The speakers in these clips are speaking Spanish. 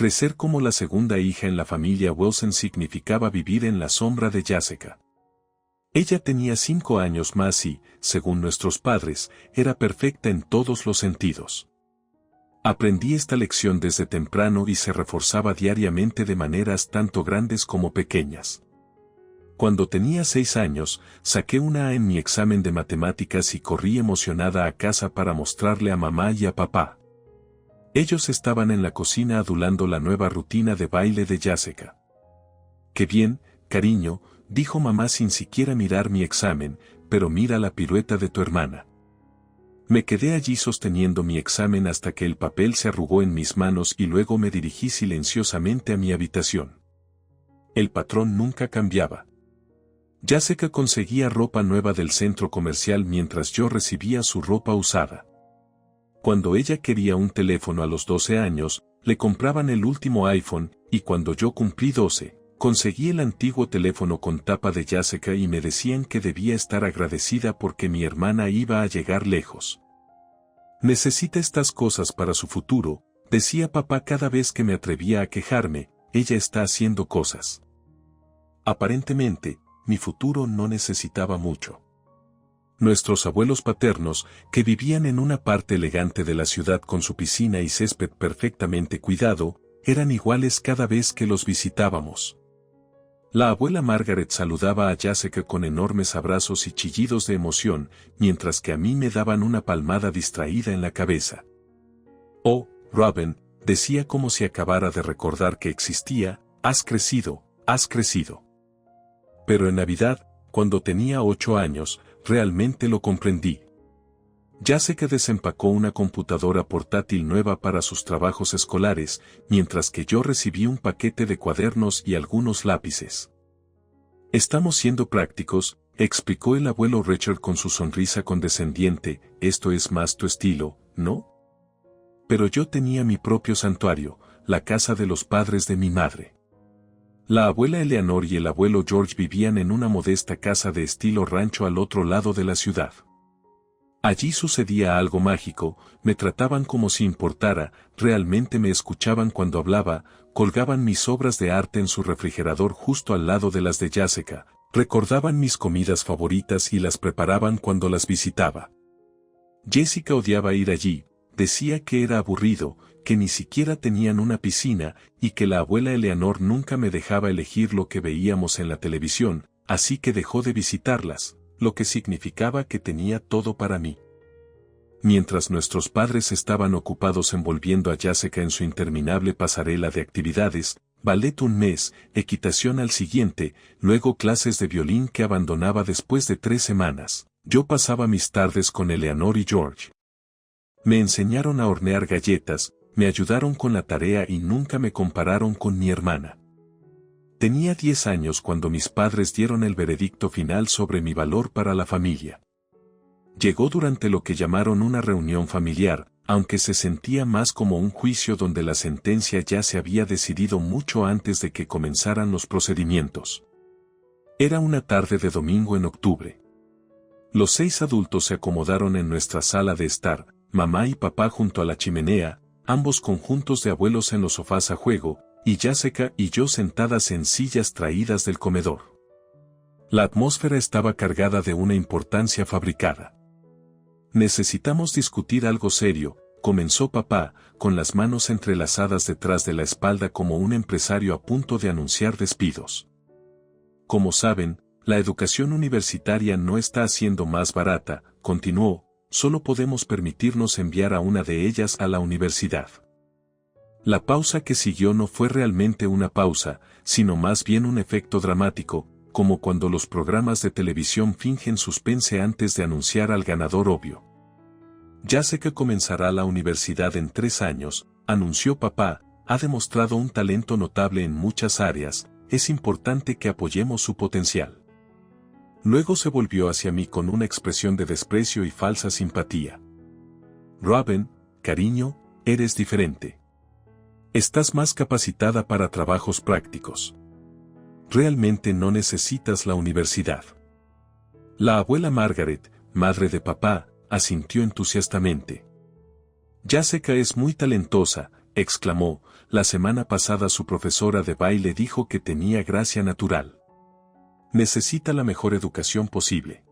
Crecer como la segunda hija en la familia Wilson significaba vivir en la sombra de Jessica. Ella tenía 5 años más y, según nuestros padres, era perfecta en todos los sentidos. Aprendí esta lección desde temprano y se reforzaba diariamente de maneras tanto grandes como pequeñas. Cuando tenía 6 años, saqué una A en mi examen de matemáticas y corrí emocionada a casa para mostrarle a mamá y a papá. Ellos estaban en la cocina adulando la nueva rutina de baile de Jessica. «Qué bien, cariño», dijo mamá sin siquiera mirar mi examen, «pero mira la pirueta de tu hermana». Me quedé allí sosteniendo mi examen hasta que el papel se arrugó en mis manos y luego me dirigí silenciosamente a mi habitación. El patrón nunca cambiaba. Jessica conseguía ropa nueva del centro comercial mientras yo recibía su ropa usada. Cuando ella quería un teléfono a los 12 años, le compraban el último iPhone, y cuando yo cumplí 12, conseguí el antiguo teléfono con tapa de Jessica y me decían que debía estar agradecida porque mi hermana iba a llegar lejos. Necesita estas cosas para su futuro, decía papá cada vez que me atrevía a quejarme, ella está haciendo cosas. Aparentemente, mi futuro no necesitaba mucho. Nuestros abuelos paternos, que vivían en una parte elegante de la ciudad con su piscina y césped perfectamente cuidado, eran iguales cada vez que los visitábamos. La abuela Margaret saludaba a Jessica con enormes abrazos y chillidos de emoción, mientras que a mí me daban una palmada distraída en la cabeza. «Oh, Robin», decía como si acabara de recordar que existía, «has crecido, has crecido». Pero en Navidad, cuando tenía 8 años, realmente lo comprendí. Jessica desempacó una computadora portátil nueva para sus trabajos escolares, mientras que yo recibí un paquete de cuadernos y algunos lápices. «Estamos siendo prácticos», explicó el abuelo Richard con su sonrisa condescendiente, «esto es más tu estilo, ¿no?» Pero yo tenía mi propio santuario, la casa de los padres de mi madre. La abuela Eleanor y el abuelo George vivían en una modesta casa de estilo rancho al otro lado de la ciudad. Allí sucedía algo mágico, me trataban como si importara, realmente me escuchaban cuando hablaba, colgaban mis obras de arte en su refrigerador justo al lado de las de Jessica, recordaban mis comidas favoritas y las preparaban cuando las visitaba. Jessica odiaba ir allí, decía que era aburrido, que ni siquiera tenían una piscina, y que la abuela Eleanor nunca me dejaba elegir lo que veíamos en la televisión, así que dejó de visitarlas, lo que significaba que tenía todo para mí. Mientras nuestros padres estaban ocupados envolviendo a Jessica en su interminable pasarela de actividades, ballet un mes, equitación al siguiente, luego clases de violín que abandonaba después de 3 semanas, yo pasaba mis tardes con Eleanor y George. Me enseñaron a hornear galletas, me ayudaron con la tarea y nunca me compararon con mi hermana. Tenía 10 años cuando mis padres dieron el veredicto final sobre mi valor para la familia. Llegó durante lo que llamaron una reunión familiar, aunque se sentía más como un juicio donde la sentencia ya se había decidido mucho antes de que comenzaran los procedimientos. Era una tarde de domingo en octubre. Los 6 adultos se acomodaron en nuestra sala de estar, mamá y papá junto a la chimenea, ambos conjuntos de abuelos en los sofás a juego, y Jessica y yo sentadas en sillas traídas del comedor. La atmósfera estaba cargada de una importancia fabricada. «Necesitamos discutir algo serio», comenzó papá, con las manos entrelazadas detrás de la espalda como un empresario a punto de anunciar despidos. «Como saben, la educación universitaria no está haciendo más barata», continuó, «solo podemos permitirnos enviar a una de ellas a la universidad». La pausa que siguió no fue realmente una pausa, sino más bien un efecto dramático, como cuando los programas de televisión fingen suspense antes de anunciar al ganador obvio. «Jessica comenzará la universidad en 3 años», anunció papá, «ha demostrado un talento notable en muchas áreas, es importante que apoyemos su potencial». Luego se volvió hacia mí con una expresión de desprecio y falsa simpatía. «Robin, cariño, eres diferente. Estás más capacitada para trabajos prácticos. Realmente no necesitas la universidad». La abuela Margaret, madre de papá, asintió entusiastamente. «Jessica es muy talentosa», exclamó, la semana pasada su profesora de baile dijo que tenía gracia natural. Necesita la mejor educación posible.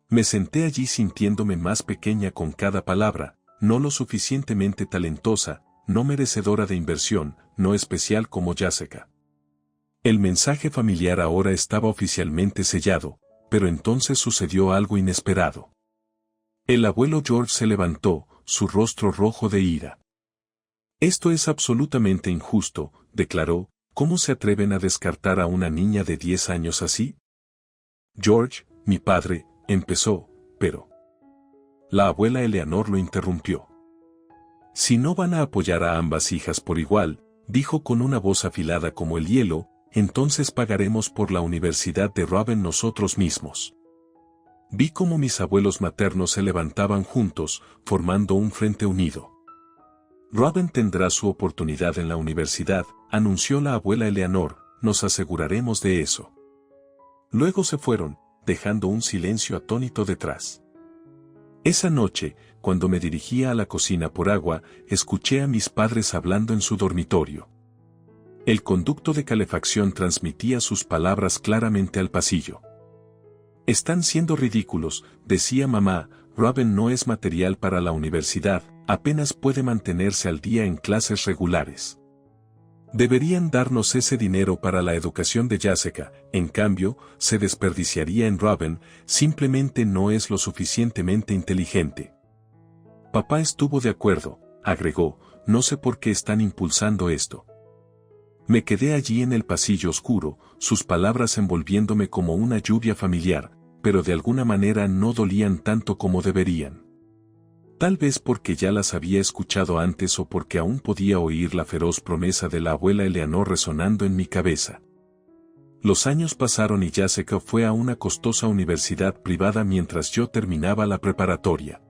Me senté allí sintiéndome más pequeña con cada palabra, no lo suficientemente talentosa, no merecedora de inversión, no especial como Jessica. El mensaje familiar ahora estaba oficialmente sellado, pero entonces sucedió algo inesperado. El abuelo George se levantó, su rostro rojo de ira. Esto es absolutamente injusto, declaró. ¿Cómo se atreven a descartar a una niña de 10 años así? George, mi padre, empezó, pero... La abuela Eleanor lo interrumpió. Si no van a apoyar a ambas hijas por igual, dijo con una voz afilada como el hielo, entonces pagaremos por la universidad de Robin nosotros mismos. Vi cómo mis abuelos maternos se levantaban juntos, formando un frente unido. Robin tendrá su oportunidad en la universidad, anunció la abuela Eleanor, nos aseguraremos de eso. Luego se fueron, dejando un silencio atónito detrás. Esa noche, cuando me dirigía a la cocina por agua, escuché a mis padres hablando en su dormitorio. El conducto de calefacción transmitía sus palabras claramente al pasillo. Están siendo ridículos, decía mamá, Robin no es material para la universidad, apenas puede mantenerse al día en clases regulares. Deberían darnos ese dinero para la educación de Jessica, en cambio, se desperdiciaría en Robin, simplemente no es lo suficientemente inteligente. Papá estuvo de acuerdo, agregó, no sé por qué están impulsando esto. Me quedé allí en el pasillo oscuro, sus palabras envolviéndome como una lluvia familiar, pero de alguna manera no dolían tanto como deberían. Tal vez porque ya las había escuchado antes o porque aún podía oír la feroz promesa de la abuela Eleanor resonando en mi cabeza. Los años pasaron y Jessica fue a una costosa universidad privada mientras yo terminaba la preparatoria.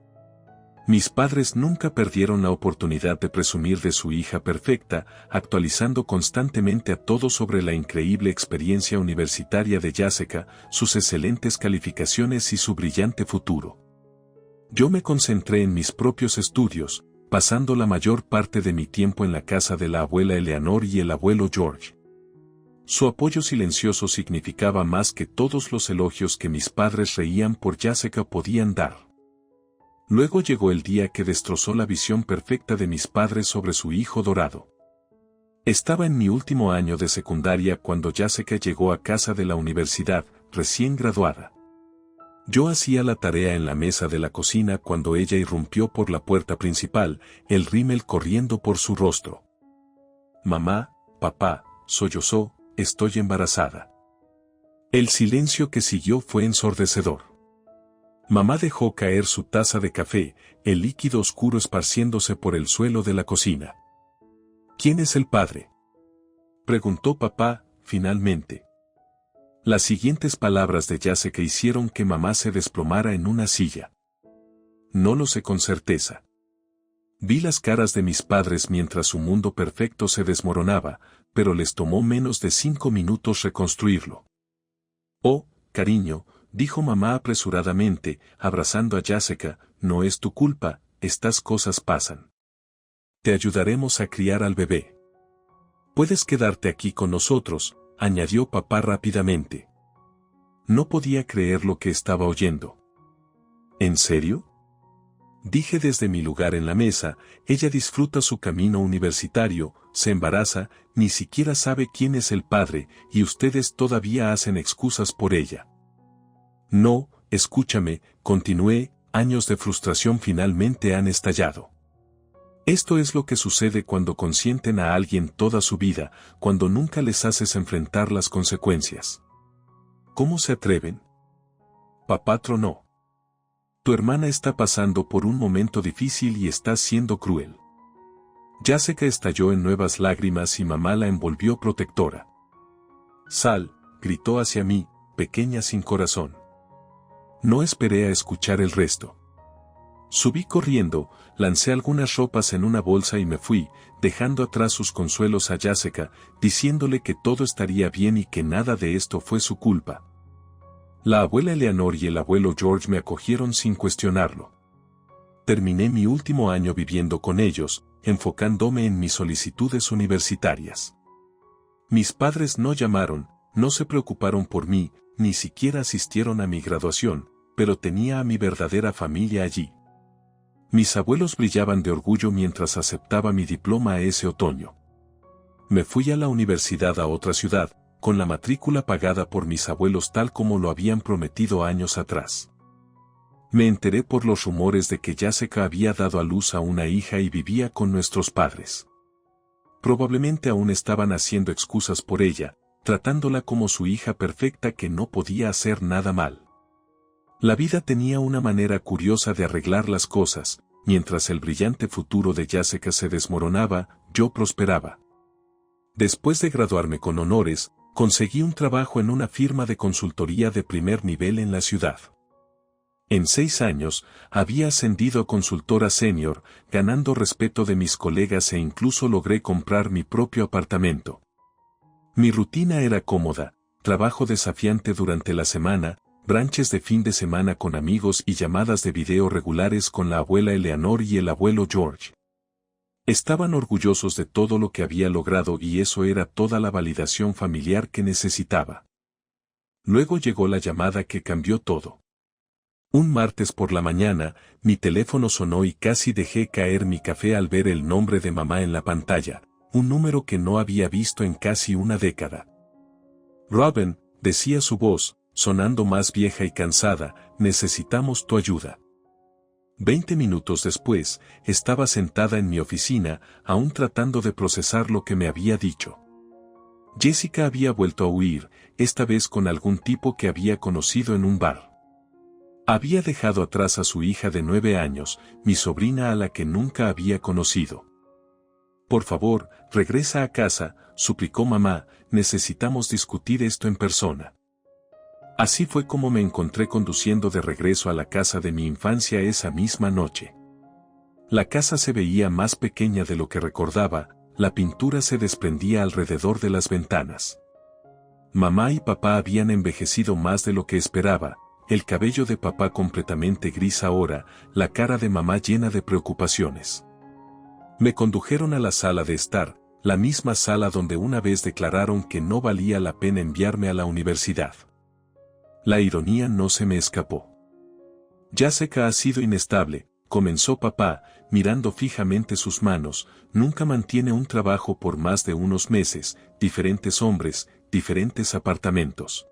Mis padres nunca perdieron la oportunidad de presumir de su hija perfecta, actualizando constantemente a todos sobre la increíble experiencia universitaria de Jessica, sus excelentes calificaciones y su brillante futuro. Yo me concentré en mis propios estudios, pasando la mayor parte de mi tiempo en la casa de la abuela Eleanor y el abuelo George. Su apoyo silencioso significaba más que todos los elogios que mis padres reían por Jessica podían dar. Luego llegó el día que destrozó la visión perfecta de mis padres sobre su hijo dorado. Estaba en mi último año de secundaria cuando Jessica llegó a casa de la universidad, recién graduada. Yo hacía la tarea en la mesa de la cocina cuando ella irrumpió por la puerta principal, el rímel corriendo por su rostro. Mamá, papá, sollozó, estoy embarazada. El silencio que siguió fue ensordecedor. Mamá dejó caer su taza de café, el líquido oscuro esparciéndose por el suelo de la cocina. ¿Quién es el padre?, preguntó papá, finalmente. Las siguientes palabras de Jessica hicieron que mamá se desplomara en una silla. No lo sé con certeza. Vi las caras de mis padres mientras su mundo perfecto se desmoronaba, pero les tomó menos de 5 minutos reconstruirlo. Oh, cariño, dijo mamá apresuradamente, abrazando a Jessica, no es tu culpa, estas cosas pasan. Te ayudaremos a criar al bebé. Puedes quedarte aquí con nosotros, añadió papá rápidamente. No podía creer lo que estaba oyendo. ¿En serio?, dije desde mi lugar en la mesa, ella disfruta su camino universitario, se embaraza, ni siquiera sabe quién es el padre, y ustedes todavía hacen excusas por ella. No, escúchame, continué, años de frustración finalmente han estallado. Esto es lo que sucede cuando consienten a alguien toda su vida, cuando nunca les haces enfrentar las consecuencias. ¿Cómo se atreven?, papá tronó. Tu hermana está pasando por un momento difícil y estás siendo cruel. Jessica estalló en nuevas lágrimas y mamá la envolvió protectora. Sal, gritó hacia mí, pequeña sin corazón. No esperé a escuchar el resto. Subí corriendo, lancé algunas ropas en una bolsa y me fui, dejando atrás sus consuelos a Jessica, diciéndole que todo estaría bien y que nada de esto fue su culpa. La abuela Eleanor y el abuelo George me acogieron sin cuestionarlo. Terminé mi último año viviendo con ellos, enfocándome en mis solicitudes universitarias. Mis padres no llamaron, no se preocuparon por mí, ni siquiera asistieron a mi graduación, pero tenía a mi verdadera familia allí. Mis abuelos brillaban de orgullo mientras aceptaba mi diploma ese otoño. Me fui a la universidad a otra ciudad, con la matrícula pagada por mis abuelos tal como lo habían prometido años atrás. Me enteré por los rumores de que Jessica había dado a luz a una hija y vivía con nuestros padres. Probablemente aún estaban haciendo excusas por ella, tratándola como su hija perfecta que no podía hacer nada mal. La vida tenía una manera curiosa de arreglar las cosas, mientras el brillante futuro de Jessica se desmoronaba, yo prosperaba. Después de graduarme con honores, conseguí un trabajo en una firma de consultoría de primer nivel en la ciudad. En 6 años, había ascendido a consultora senior, ganando respeto de mis colegas e incluso logré comprar mi propio apartamento. Mi rutina era cómoda, trabajo desafiante durante la semana, brunches de fin de semana con amigos y llamadas de video regulares con la abuela Eleanor y el abuelo George. Estaban orgullosos de todo lo que había logrado y eso era toda la validación familiar que necesitaba. Luego llegó la llamada que cambió todo. Un martes por la mañana, mi teléfono sonó y casi dejé caer mi café al ver el nombre de mamá en la pantalla, un número que no había visto en casi una década. Robin, decía su voz, sonando más vieja y cansada, necesitamos tu ayuda. 20 minutos después, estaba sentada en mi oficina, aún tratando de procesar lo que me había dicho. Jessica había vuelto a huir, esta vez con algún tipo que había conocido en un bar. Había dejado atrás a su hija de 9 años, mi sobrina a la que nunca había conocido. Por favor, regresa a casa, suplicó mamá, necesitamos discutir esto en persona. Así fue como me encontré conduciendo de regreso a la casa de mi infancia esa misma noche. La casa se veía más pequeña de lo que recordaba, la pintura se desprendía alrededor de las ventanas. Mamá y papá habían envejecido más de lo que esperaba, el cabello de papá completamente gris ahora, la cara de mamá llena de preocupaciones. Me condujeron a la sala de estar, la misma sala donde una vez declararon que no valía la pena enviarme a la universidad. La ironía no se me escapó. Jessica ha sido inestable, comenzó papá, mirando fijamente sus manos, nunca mantiene un trabajo por más de unos meses, diferentes hombres, diferentes apartamentos.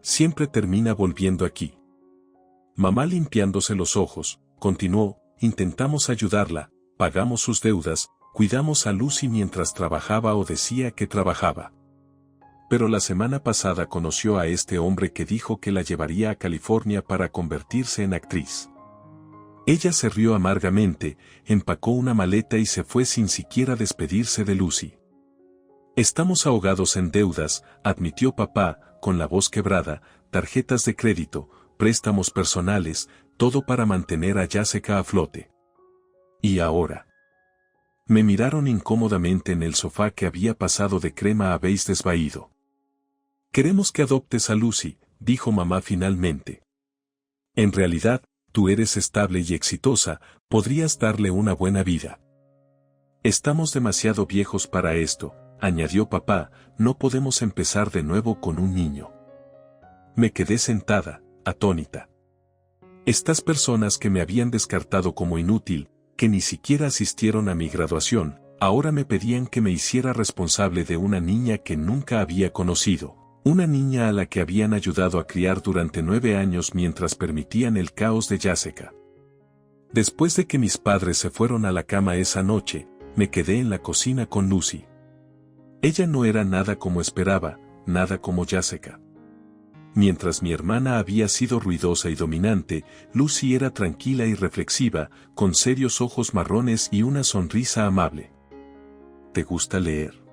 Siempre termina volviendo aquí. Mamá limpiándose los ojos, continuó, intentamos ayudarla, pagamos sus deudas, cuidamos a Lucy mientras trabajaba o decía que trabajaba. Pero la semana pasada conoció a este hombre que dijo que la llevaría a California para convertirse en actriz. Ella se rió amargamente, empacó una maleta y se fue sin siquiera despedirse de Lucy. Estamos ahogados en deudas, admitió papá, con la voz quebrada, tarjetas de crédito, préstamos personales, todo para mantener a Jessica a flote. ¿Y ahora? Me miraron incómodamente en el sofá que había pasado de crema a beige desvaído. Queremos que adoptes a Lucy, dijo mamá finalmente. En realidad, tú eres estable y exitosa, podrías darle una buena vida. Estamos demasiado viejos para esto, añadió papá, no podemos empezar de nuevo con un niño. Me quedé sentada, atónita. Estas personas que me habían descartado como inútil, que ni siquiera asistieron a mi graduación, ahora me pedían que me hiciera responsable de una niña que nunca había conocido. Una niña a la que habían ayudado a criar durante 9 años mientras permitían el caos de Jessica. Después de que mis padres se fueron a la cama esa noche, me quedé en la cocina con Lucy. Ella no era nada como esperaba, nada como Jessica. Mientras mi hermana había sido ruidosa y dominante, Lucy era tranquila y reflexiva, con serios ojos marrones y una sonrisa amable. ¿Te gusta leer?,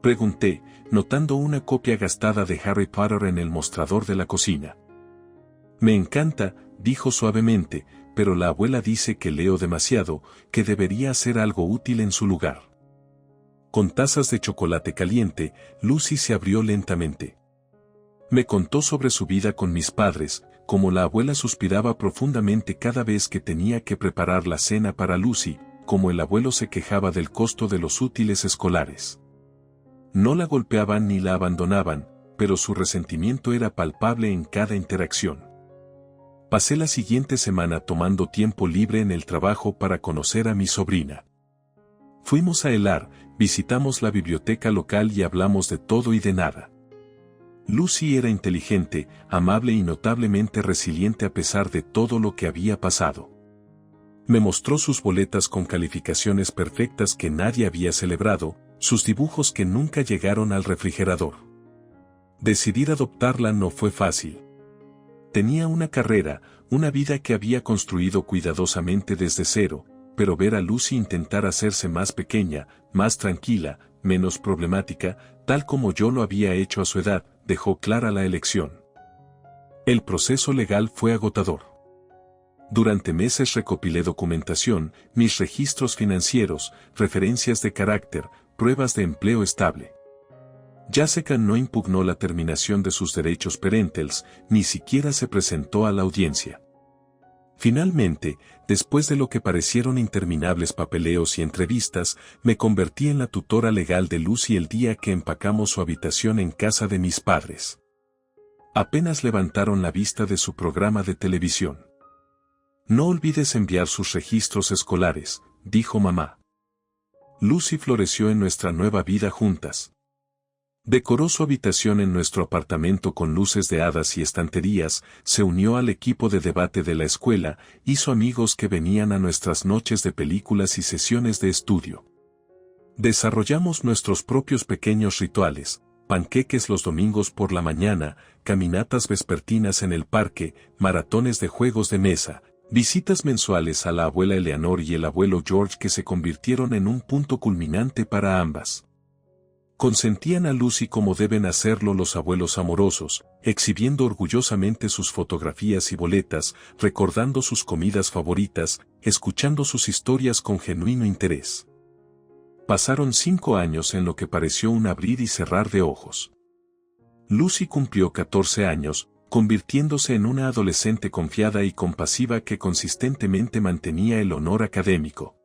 pregunté, notando una copia gastada de Harry Potter en el mostrador de la cocina. Me encanta, dijo suavemente, pero la abuela dice que leo demasiado, que debería hacer algo útil en su lugar. Con tazas de chocolate caliente, Lucy se abrió lentamente. Me contó sobre su vida con mis padres, cómo la abuela suspiraba profundamente cada vez que tenía que preparar la cena para Lucy, como el abuelo se quejaba del costo de los útiles escolares. No la golpeaban ni la abandonaban, pero su resentimiento era palpable en cada interacción. Pasé la siguiente semana tomando tiempo libre en el trabajo para conocer a mi sobrina. Fuimos a Elar, visitamos la biblioteca local y hablamos de todo y de nada. Lucy era inteligente, amable y notablemente resiliente a pesar de todo lo que había pasado. Me mostró sus boletas con calificaciones perfectas que nadie había celebrado, sus dibujos que nunca llegaron al refrigerador. Decidir adoptarla no fue fácil. Tenía una carrera, una vida que había construido cuidadosamente desde cero, pero ver a Lucy intentar hacerse más pequeña, más tranquila, menos problemática, tal como yo lo había hecho a su edad, dejó clara la elección. El proceso legal fue agotador. Durante meses recopilé documentación, mis registros financieros, referencias de carácter, pruebas de empleo estable. Jessica no impugnó la terminación de sus derechos parentales, ni siquiera se presentó a la audiencia. Finalmente, después de lo que parecieron interminables papeleos y entrevistas, me convertí en la tutora legal de Lucy el día que empacamos su habitación en casa de mis padres. Apenas levantaron la vista de su programa de televisión. «No olvides enviar sus registros escolares», dijo mamá. Lucy floreció en nuestra nueva vida juntas. Decoró su habitación en nuestro apartamento con luces de hadas y estanterías, se unió al equipo de debate de la escuela, hizo amigos que venían a nuestras noches de películas y sesiones de estudio. Desarrollamos nuestros propios pequeños rituales, panqueques los domingos por la mañana, caminatas vespertinas en el parque, maratones de juegos de mesa, visitas mensuales a la abuela Eleanor y el abuelo George que se convirtieron en un punto culminante para ambas. Consentían a Lucy como deben hacerlo los abuelos amorosos, exhibiendo orgullosamente sus fotografías y boletas, recordando sus comidas favoritas, escuchando sus historias con genuino interés. Pasaron 5 años en lo que pareció un abrir y cerrar de ojos. Lucy cumplió 14 años, convirtiéndose en una adolescente confiada y compasiva que consistentemente mantenía el honor académico.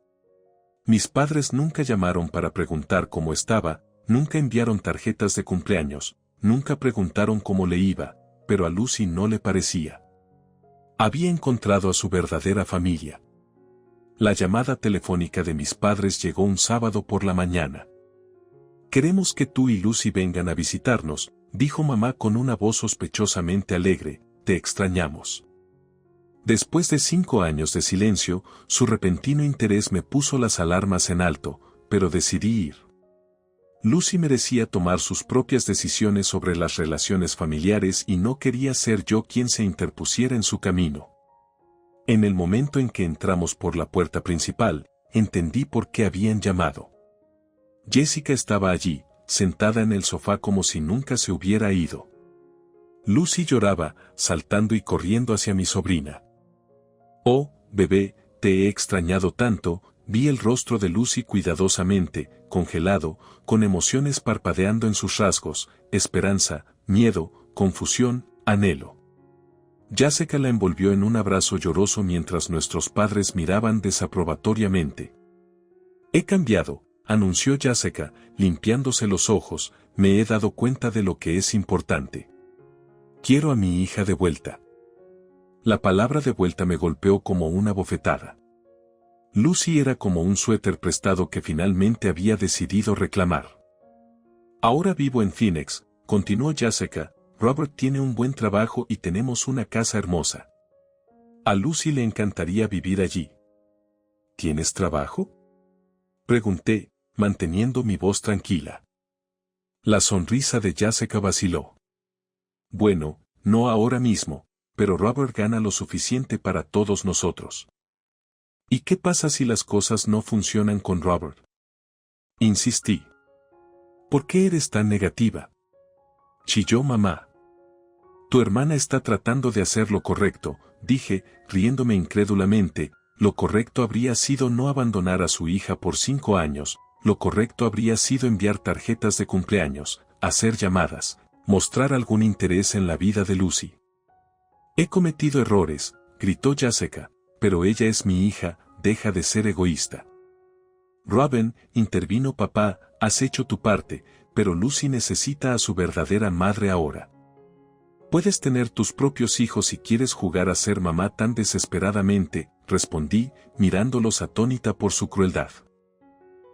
Mis padres nunca llamaron para preguntar cómo estaba, nunca enviaron tarjetas de cumpleaños, nunca preguntaron cómo le iba, pero a Lucy no le parecía. Había encontrado a su verdadera familia. La llamada telefónica de mis padres llegó un sábado por la mañana. «Queremos que tú y Lucy vengan a visitarnos», dijo mamá con una voz sospechosamente alegre, «te extrañamos». Después de 5 años de silencio, su repentino interés me puso las alarmas en alto, pero decidí ir. Lucy merecía tomar sus propias decisiones sobre las relaciones familiares y no quería ser yo quien se interpusiera en su camino. En el momento en que entramos por la puerta principal, entendí por qué habían llamado. Jessica estaba allí, sentada en el sofá como si nunca se hubiera ido. Lucy lloraba, saltando y corriendo hacia mi sobrina. «Oh, bebé, te he extrañado tanto», vi el rostro de Lucy cuidadosamente, congelado, con emociones parpadeando en sus rasgos, esperanza, miedo, confusión, anhelo. Jessica la envolvió en un abrazo lloroso mientras nuestros padres miraban desaprobatoriamente. «He cambiado», anunció Jessica, limpiándose los ojos, «me he dado cuenta de lo que es importante. Quiero a mi hija de vuelta». La palabra de vuelta me golpeó como una bofetada. Lucy era como un suéter prestado que finalmente había decidido reclamar. «Ahora vivo en Phoenix», continuó Jessica, «Robert tiene un buen trabajo y tenemos una casa hermosa. A Lucy le encantaría vivir allí». «¿Tienes trabajo?», pregunté, manteniendo mi voz tranquila. La sonrisa de Jessica vaciló. «Bueno, no ahora mismo, pero Robert gana lo suficiente para todos nosotros». «¿Y qué pasa si las cosas no funcionan con Robert?», insistí. «¿Por qué eres tan negativa?», chilló mamá. «Tu hermana está tratando de hacer lo correcto», dije, riéndome incrédulamente. Lo correcto habría sido no abandonar a su hija por 5 años, lo correcto habría sido enviar tarjetas de cumpleaños, hacer llamadas, mostrar algún interés en la vida de Lucy. «He cometido errores», gritó Jessica, «pero ella es mi hija, deja de ser egoísta». Robin, intervino papá, has hecho tu parte, pero Lucy necesita a su verdadera madre ahora. Puedes tener tus propios hijos si quieres jugar a ser mamá tan desesperadamente, respondí, mirándolos atónita por su crueldad.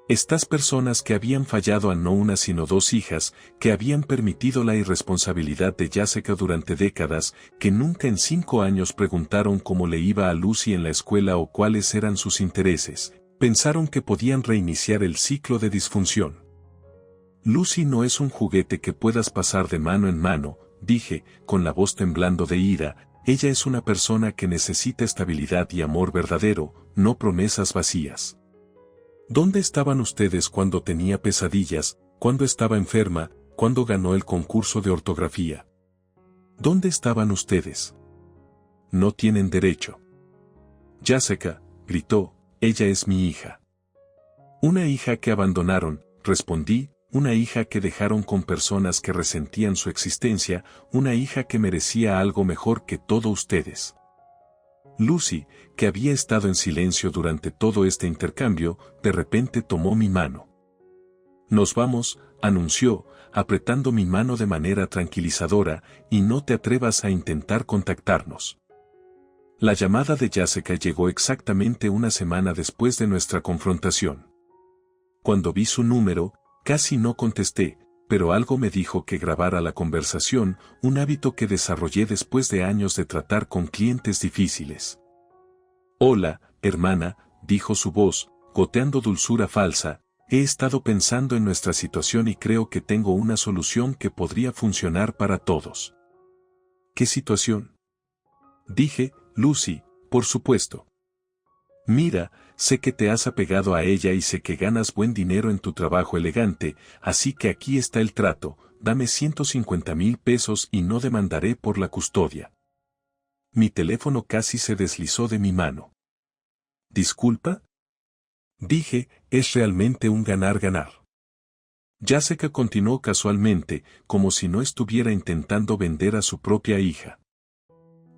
Estas personas que habían fallado a no una sino dos hijas, que habían permitido la irresponsabilidad de Jessica durante décadas, que nunca en 5 años preguntaron cómo le iba a Lucy en la escuela o cuáles eran sus intereses, pensaron que podían reiniciar el ciclo de disfunción. Lucy no es un juguete que puedas pasar de mano en mano, dije, con la voz temblando de ira, ella es una persona que necesita estabilidad y amor verdadero, no promesas vacías. ¿Dónde estaban ustedes cuando tenía pesadillas, cuando estaba enferma, cuando ganó el concurso de ortografía? ¿Dónde estaban ustedes? No tienen derecho. Jessica, gritó, ella es mi hija. Una hija que abandonaron, respondí, una hija que dejaron con personas que resentían su existencia, una hija que merecía algo mejor que todos ustedes. Lucy, que había estado en silencio durante todo este intercambio, de repente tomó mi mano. Nos vamos, anunció, apretando mi mano de manera tranquilizadora, y no te atrevas a intentar contactarnos. La llamada de Jessica llegó exactamente una semana después de nuestra confrontación. Cuando vi su número, casi no contesté, pero algo me dijo que grabara la conversación, un hábito que desarrollé después de años de tratar con clientes difíciles. Hola, hermana, dijo su voz, goteando dulzura falsa, he estado pensando en nuestra situación y creo que tengo una solución que podría funcionar para todos. ¿Qué situación? Dije, Lucy, por supuesto. Mira, sé que te has apegado a ella y sé que ganas buen dinero en tu trabajo elegante, así que aquí está el trato, dame 150,000 pesos y no demandaré por la custodia. Mi teléfono casi se deslizó de mi mano. ¿Disculpa? Dije, es realmente un ganar-ganar. Jessica continuó casualmente, como si no estuviera intentando vender a su propia hija.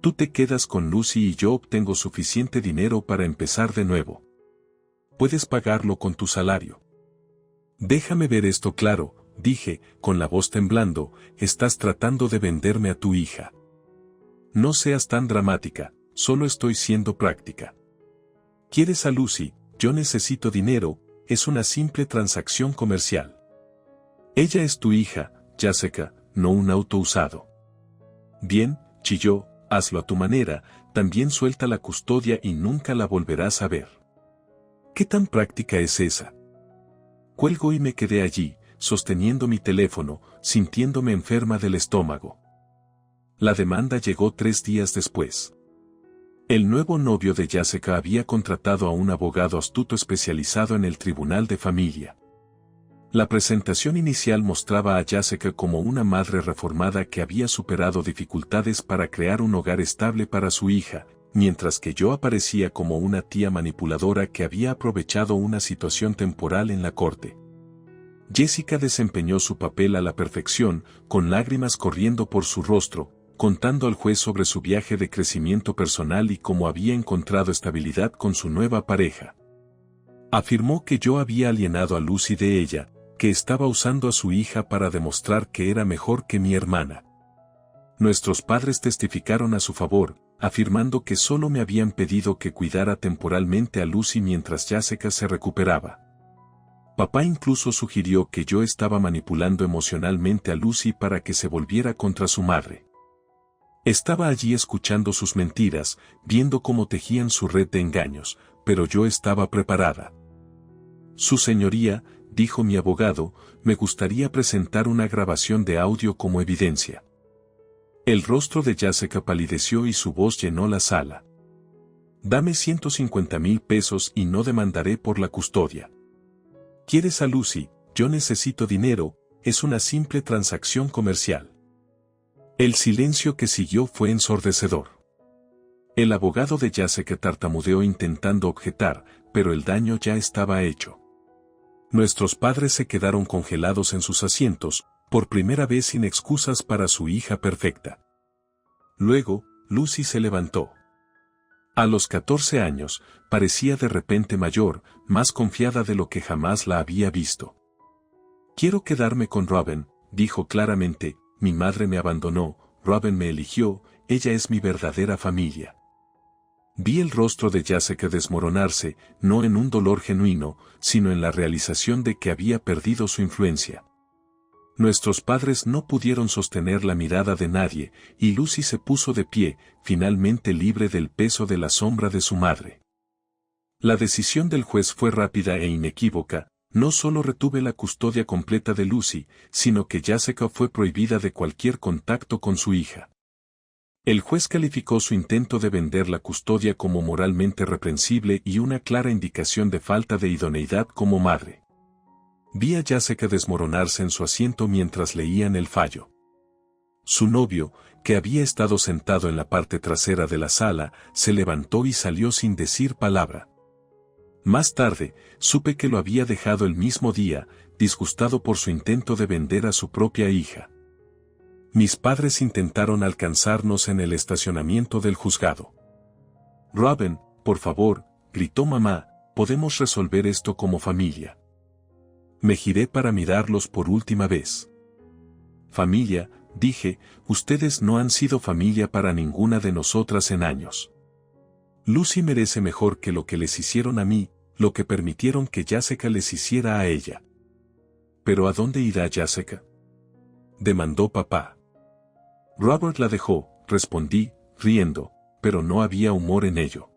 Tú te quedas con Lucy y yo obtengo suficiente dinero para empezar de nuevo. Puedes pagarlo con tu salario. Déjame ver esto claro, dije, con la voz temblando, estás tratando de venderme a tu hija. No seas tan dramática, solo estoy siendo práctica. ¿Quieres a Lucy? Yo necesito dinero, es una simple transacción comercial. Ella es tu hija, Jessica, no un auto usado. Bien, chilló, hazlo a tu manera, también suelta la custodia y nunca la volverás a ver. ¿Qué tan práctica es esa? Cuelgo y me quedé allí, sosteniendo mi teléfono, sintiéndome enferma del estómago. La demanda llegó 3 días después. El nuevo novio de Jessica había contratado a un abogado astuto especializado en el tribunal de familia. La presentación inicial mostraba a Jessica como una madre reformada que había superado dificultades para crear un hogar estable para su hija, mientras que yo aparecía como una tía manipuladora que había aprovechado una situación temporal en la corte. Jessica desempeñó su papel a la perfección, con lágrimas corriendo por su rostro, contando al juez sobre su viaje de crecimiento personal y cómo había encontrado estabilidad con su nueva pareja. Afirmó que yo había alienado a Lucy de ella, que estaba usando a su hija para demostrar que era mejor que mi hermana. Nuestros padres testificaron a su favor, afirmando que solo me habían pedido que cuidara temporalmente a Lucy mientras Jessica se recuperaba. Papá incluso sugirió que yo estaba manipulando emocionalmente a Lucy para que se volviera contra su madre. Estaba allí escuchando sus mentiras, viendo cómo tejían su red de engaños, pero yo estaba preparada. Su señoría, dijo mi abogado, me gustaría presentar una grabación de audio como evidencia. El rostro de Jessica palideció y su voz llenó la sala. Dame 150,000 pesos y no demandaré por la custodia. ¿Quieres a Lucy? Yo necesito dinero, es una simple transacción comercial. El silencio que siguió fue ensordecedor. El abogado de Jessica tartamudeó intentando objetar, pero el daño ya estaba hecho. Nuestros padres se quedaron congelados en sus asientos, por primera vez sin excusas para su hija perfecta. Luego, Lucy se levantó. A los 14 años, parecía de repente mayor, más confiada de lo que jamás la había visto. Quiero quedarme con Robin, dijo claramente, mi madre me abandonó, Robin me eligió, ella es mi verdadera familia. Vi el rostro de Jessica desmoronarse, no en un dolor genuino, sino en la realización de que había perdido su influencia. Nuestros padres no pudieron sostener la mirada de nadie, y Lucy se puso de pie, finalmente libre del peso de la sombra de su madre. La decisión del juez fue rápida e inequívoca, no solo retuve la custodia completa de Lucy, sino que Jessica fue prohibida de cualquier contacto con su hija. El juez calificó su intento de vender la custodia como moralmente reprensible y una clara indicación de falta de idoneidad como madre. Vi a Jessica desmoronarse en su asiento mientras leían el fallo. Su novio, que había estado sentado en la parte trasera de la sala, se levantó y salió sin decir palabra. Más tarde, supe que lo había dejado el mismo día, disgustado por su intento de vender a su propia hija. Mis padres intentaron alcanzarnos en el estacionamiento del juzgado. Robin, por favor, gritó mamá, podemos resolver esto como familia. Me giré para mirarlos por última vez. Familia, dije, ustedes no han sido familia para ninguna de nosotras en años. Lucy merece mejor que lo que les hicieron a mí, lo que permitieron que Jessica les hiciera a ella. ¿Pero a dónde irá Jessica?, demandó papá. Robert la dejó, respondí, riendo, pero no había humor en ello.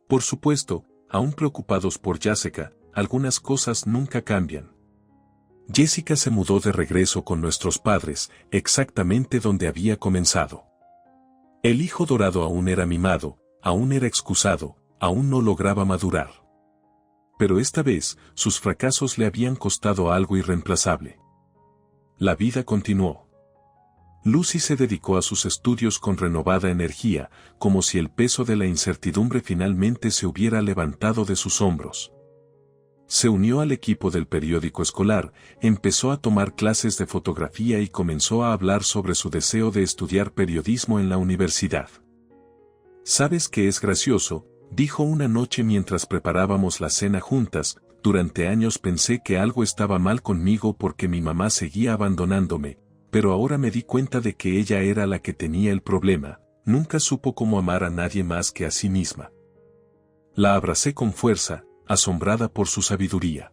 Por supuesto, aún preocupados por Jessica, algunas cosas nunca cambian. Jessica se mudó de regreso con nuestros padres, exactamente donde había comenzado. El hijo dorado aún era mimado, aún era excusado, aún no lograba madurar. Pero esta vez, sus fracasos le habían costado algo irreemplazable. La vida continuó. Lucy se dedicó a sus estudios con renovada energía, como si el peso de la incertidumbre finalmente se hubiera levantado de sus hombros. Se unió al equipo del periódico escolar, empezó a tomar clases de fotografía y comenzó a hablar sobre su deseo de estudiar periodismo en la universidad. ¿Sabes qué es gracioso?, dijo una noche mientras preparábamos la cena juntas, durante años pensé que algo estaba mal conmigo porque mi mamá seguía abandonándome, pero ahora me di cuenta de que ella era la que tenía el problema, nunca supo cómo amar a nadie más que a sí misma. La abracé con fuerza, asombrada por su sabiduría.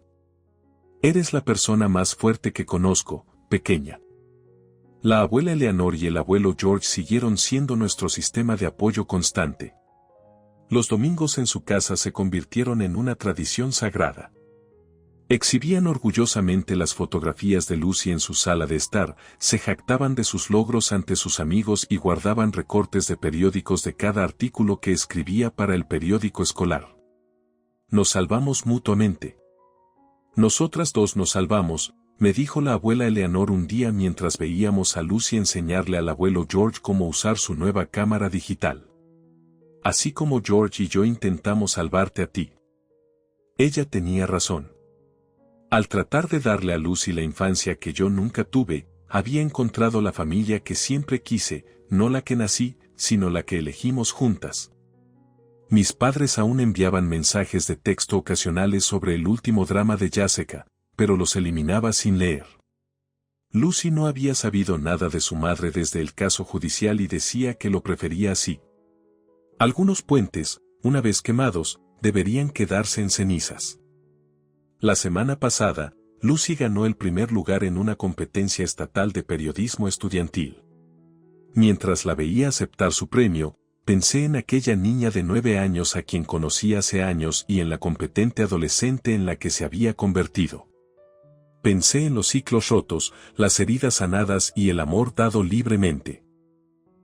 Eres la persona más fuerte que conozco, pequeña. La abuela Eleanor y el abuelo George siguieron siendo nuestro sistema de apoyo constante. Los domingos en su casa se convirtieron en una tradición sagrada. Exhibían orgullosamente las fotografías de Lucy en su sala de estar, se jactaban de sus logros ante sus amigos y guardaban recortes de periódicos de cada artículo que escribía para el periódico escolar. Nos salvamos mutuamente. Nosotras dos nos salvamos, me dijo la abuela Eleanor un día mientras veíamos a Lucy enseñarle al abuelo George cómo usar su nueva cámara digital. Así como George y yo intentamos salvarte a ti. Ella tenía razón. Al tratar de darle a Lucy la infancia que yo nunca tuve, había encontrado la familia que siempre quise, no la que nací, sino la que elegimos juntas. Mis padres aún enviaban mensajes de texto ocasionales sobre el último drama de Jessica, pero los eliminaba sin leer. Lucy no había sabido nada de su madre desde el caso judicial y decía que lo prefería así. Algunos puentes, una vez quemados, deberían quedarse en cenizas. La semana pasada, Lucy ganó el primer lugar en una competencia estatal de periodismo estudiantil. Mientras la veía aceptar su premio, pensé en aquella niña de 9 años a quien conocí hace años y en la competente adolescente en la que se había convertido. Pensé en los ciclos rotos, las heridas sanadas y el amor dado libremente.